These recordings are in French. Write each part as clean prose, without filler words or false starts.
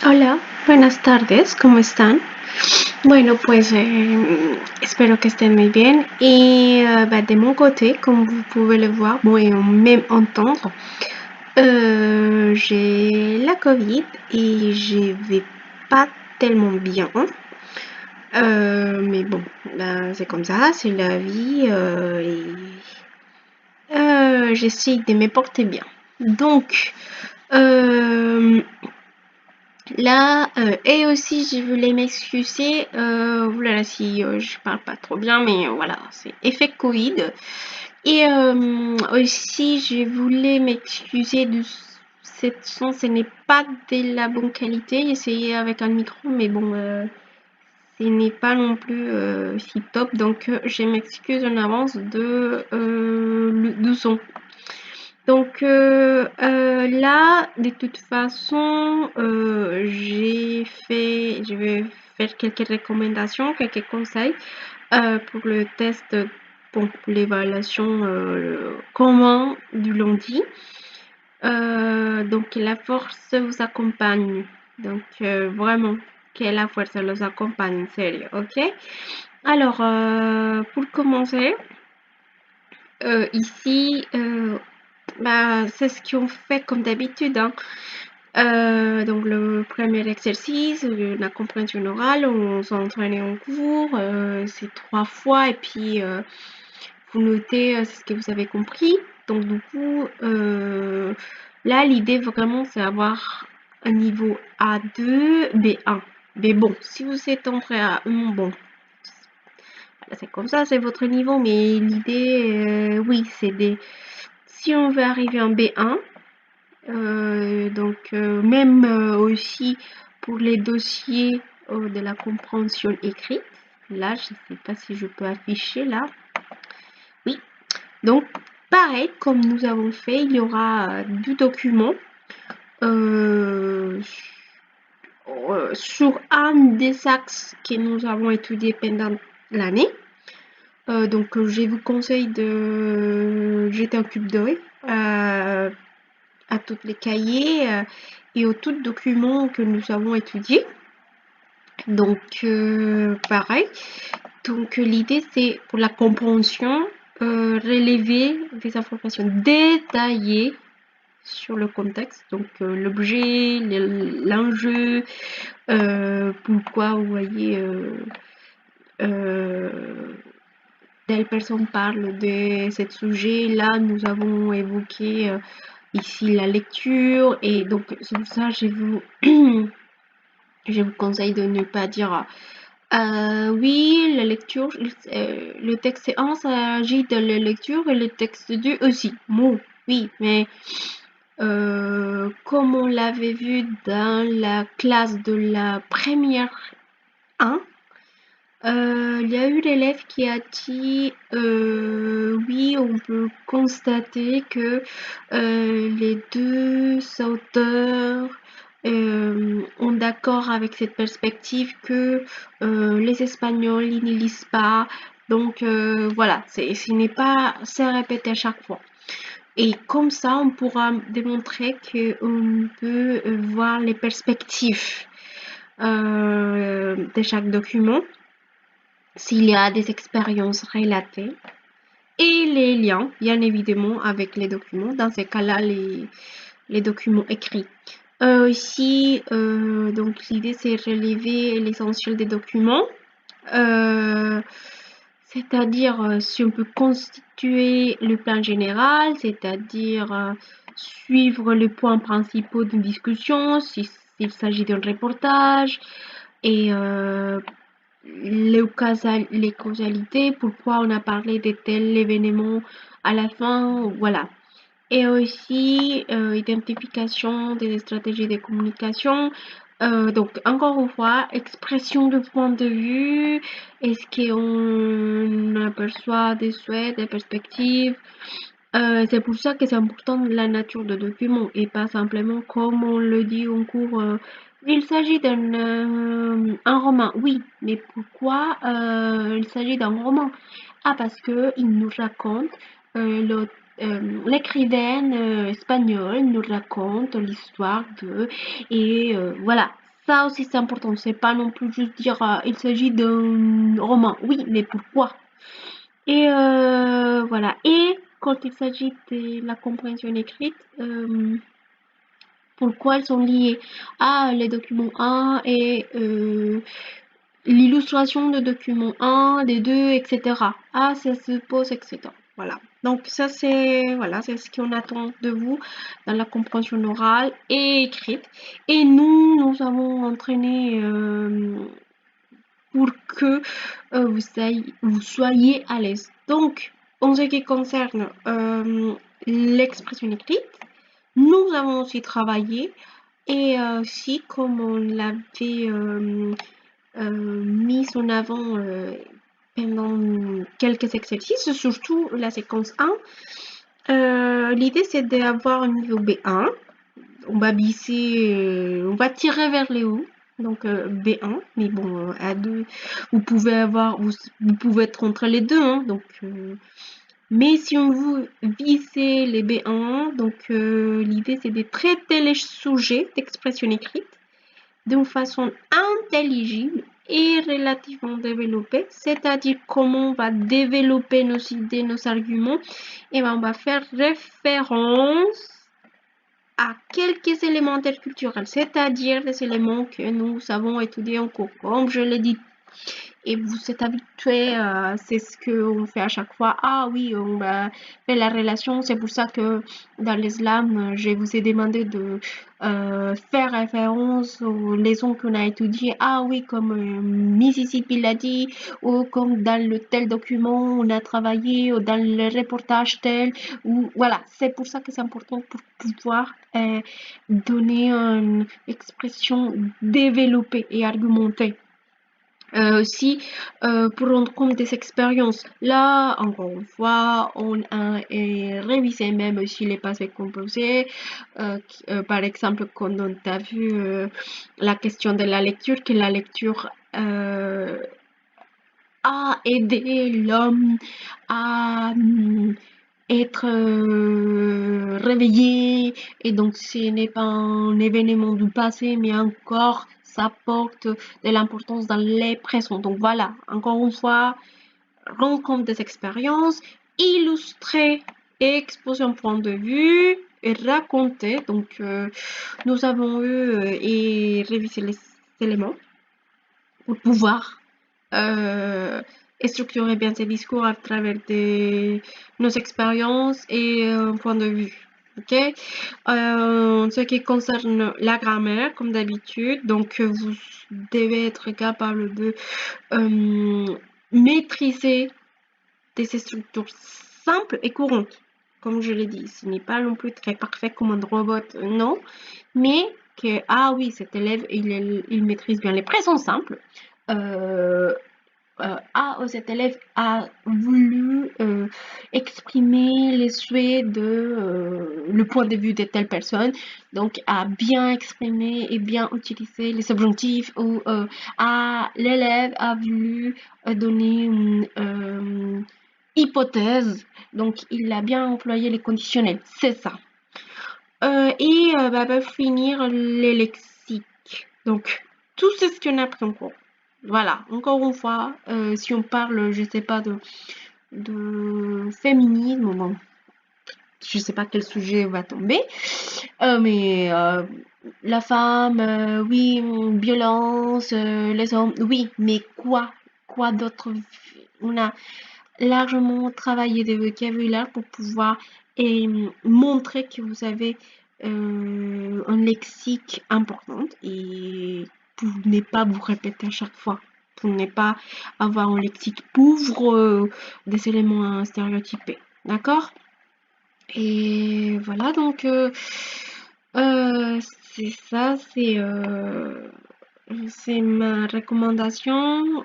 Hola, buenas tardes, ¿cómo están? Bueno, pues espero que estén muy bien. Et de mon côté, comme vous pouvez le voir, bon, et même entendre, j'ai la Covid et je vais pas tellement bien. Mais bon, c'est comme ça, c'est la vie j'essaye de me porter bien. Donc, là, et aussi je voulais m'excuser, oulala si je parle pas trop bien, mais voilà, c'est effet Covid. Et aussi je voulais m'excuser de cette son, ce n'est pas de la bonne qualité. J'ai essayé avec un micro, mais bon, ce n'est pas non plus si top, donc je m'excuse en avance du son. Donc là, de toute façon, je vais faire quelques recommandations, quelques conseils pour le test, bon, pour l'évaluation commun du lundi. Donc la force vous accompagne. Donc vraiment, que la force vous accompagne, sérieux, ok? Alors, pour commencer, ici, c'est ce qu'on fait comme d'habitude, hein. Donc le premier exercice, la compréhension orale, on s'entraîne en cours, c'est 3 fois et puis vous notez ce que vous avez compris. Donc du coup, là l'idée vraiment c'est avoir un niveau A2, B1. Mais bon, si vous êtes entré à 1, bon, c'est comme ça, c'est votre niveau, mais l'idée, oui, c'est des... Si on veut arriver en B1, donc même aussi pour les dossiers de la compréhension écrite, là, je ne sais pas si je peux afficher là. Oui, donc pareil, comme nous avons fait, il y aura 2 documents sur un des axes que nous avons étudiés pendant l'année. Donc je vous conseille de jeter un coup d'œil à tous les cahiers et aux tous documents que nous avons étudiés. Donc pareil. Donc l'idée c'est pour la compréhension, relever des informations détaillées sur le contexte, donc l'objet, l'enjeu, pourquoi vous voyez telle personne parle de ce sujet. Là, nous avons évoqué ici la lecture et donc c'est pour ça je vous conseille de ne pas dire oui, la lecture, le texte 1 s'agit de la lecture et le texte 2 aussi. Bon, oui, mais comme on l'avait vu dans la classe de la première 1, il y a eu l'élève qui a dit oui, on peut constater que les deux auteurs ont d'accord avec cette perspective que les Espagnols ils ne lisent pas. Donc voilà, ce n'est pas c'est répété à chaque fois. Et comme ça, on pourra démontrer qu'on peut voir les perspectives de chaque document, s'il y a des expériences relatées et les liens, bien évidemment, avec les documents. Dans ces cas-là, les documents écrits. Ici, donc l'idée c'est relever l'essentiel des documents. C'est-à-dire si on peut constituer le plan général, c'est-à-dire suivre les points principaux d'une discussion, s'il s'agit d'un reportage, et les causalités, pourquoi on a parlé de tel événement à la fin, voilà. Et aussi identification des stratégies de communication. Donc encore une fois, expression de point de vue, est-ce qu'on aperçoit des souhaits, des perspectives. C'est pour ça que c'est important la nature de document et pas simplement comme on le dit en cours. Il s'agit d'un un roman, oui, mais pourquoi il s'agit d'un roman? Ah, parce que il nous raconte l'écrivaine espagnole nous raconte l'histoire de et voilà, ça aussi c'est important. C'est pas non plus juste dire il s'agit d'un roman. Oui, mais pourquoi? Et voilà. Et quand il s'agit de la compréhension écrite, pourquoi elles sont liées à les documents 1 et l'illustration de document 1, les deux, etc. Ah, ça se pose, etc. Voilà. Donc ça c'est voilà, c'est ce qu'on attend de vous dans la compréhension orale et écrite. Et nous avons entraîné pour que vous soyez à l'aise. Donc, en ce qui concerne l'expression écrite, nous avons aussi travaillé et aussi comme on l'avait mis en avant pendant quelques exercices, surtout la séquence 1. L'idée c'est d'avoir un niveau B1. On va bisser, on va tirer vers les hauts. Donc B1, mais bon, A2, vous pouvez avoir, vous pouvez être entre les deux, hein, donc mais si on veut viser les B1, donc l'idée c'est de traiter les sujets d'expression écrite d'une façon intelligible et relativement développée, c'est-à-dire comment on va développer nos idées, nos arguments, et ben on va faire référence à quelques éléments interculturels, c'est-à-dire des éléments que nous avons étudiés en cours, comme je l'ai dit. Et vous êtes habitué, c'est ce qu'on fait à chaque fois. Ah oui, on va faire la relation. C'est pour ça que dans l'islam, je vous ai demandé de faire référence aux leçons qu'on a étudiées. Ah oui, comme Mississippi l'a dit, ou comme dans le tel document on a travaillé, ou dans le reportage tel. Ou voilà, c'est pour ça que c'est important pour pouvoir donner une expression développée et argumentée. Aussi pour rendre compte des expériences. Là, encore une fois, on a révisé même aussi les passés composés. Par exemple, quand on a vu la question de la lecture, que la lecture a aidé l'homme à être réveillé, et donc ce n'est pas un événement du passé mais encore ça porte de l'importance dans les présents. Donc voilà, encore une fois, rendre compte des expériences, illustrer, exposer un point de vue et raconter. Donc nous avons eu et révisé les éléments pour pouvoir structurer bien ces discours à travers nos expériences et un point de vue. Ok. Ce qui concerne la grammaire, comme d'habitude, donc vous devez être capable de maîtriser des structures simples et courantes. Comme je l'ai dit, ce n'est pas non plus très parfait comme un robot, non, mais que, ah oui, cet élève, il maîtrise bien les présents simples. Cet élève a voulu exprimer les souhaits de le point de vue de telle personne, donc a bien exprimé et bien utilisé les subjonctifs, ou l'élève a voulu donner une hypothèse, donc il a bien employé les conditionnels, c'est ça. Pour finir, les lexiques. Donc, tout ce qu'on a appris en cours. Voilà, encore une fois, si on parle, je sais pas, de féminisme, bon, je sais pas quel sujet va tomber, mais la femme, oui, violence, les hommes, oui, mais quoi d'autre? On a largement travaillé des vocabulaires pour pouvoir montrer que vous avez un lexique important et pour ne pas vous répéter à chaque fois, pour ne pas avoir un lexique pauvre des éléments stéréotypés. D'accord? Et voilà, donc c'est ça, c'est ma recommandation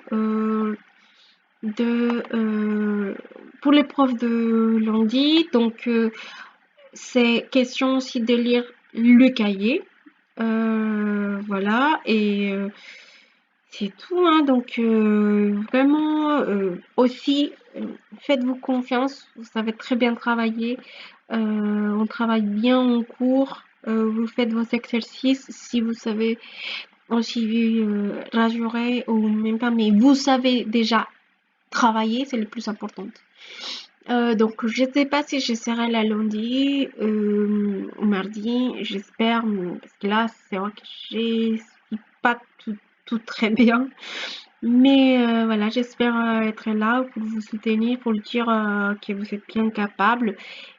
pour les profs de lundi. Donc c'est question aussi de lire le cahier. Voilà, et c'est tout, hein. Donc vraiment aussi faites-vous confiance, vous savez très bien travailler, on travaille bien en cours, vous faites vos exercices. Si vous savez aussi rassuré ou même pas, mais vous savez déjà travailler, c'est le plus important. Donc, je sais pas si je serai là lundi ou mardi, j'espère, parce que là, c'est vrai que je suis pas tout très bien. Mais voilà, j'espère être là pour vous soutenir, pour dire que vous êtes bien capable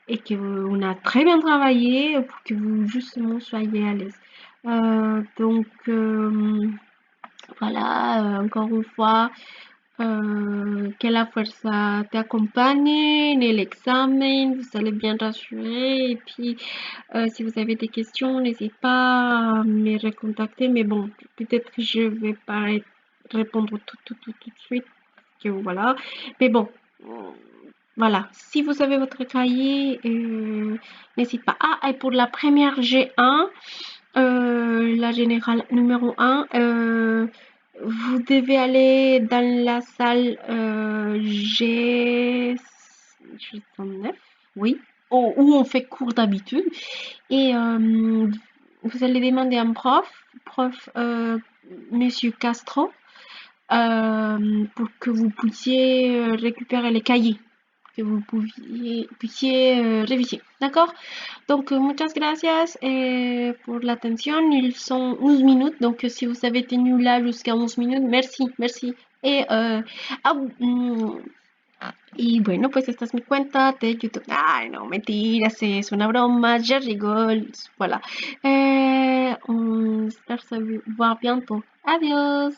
et que on a très bien travaillé pour que vous justement soyez à l'aise. Donc voilà, encore une fois, que la fuerza te acompagne en l'examen, vous allez bien rassurer. Et puis, si vous avez des questions, n'hésitez pas à me recontacter. Mais bon, peut-être que je vais pas répondre tout de suite. Que voilà. Mais bon, voilà. Si vous avez votre cahier, n'hésitez pas. Ah, et pour la première G1, la générale numéro 1, vous devez aller dans la salle G9, oui, où on fait cours d'habitude. Et vous allez demander à un prof Monsieur Castro, pour que vous puissiez récupérer les cahiers, que vous puissiez réviser. D'accord? Donc, muchas gracias pour l'attention. Ils sont 11 minutes. Donc, si vous avez tenu là jusqu'à 11 minutes, merci. Et, y bueno, pues esta es mi cuenta de YouTube. Ay, no, mentiras, es una broma, je rigole. Voilà. On espère se voir bientôt. Adiós.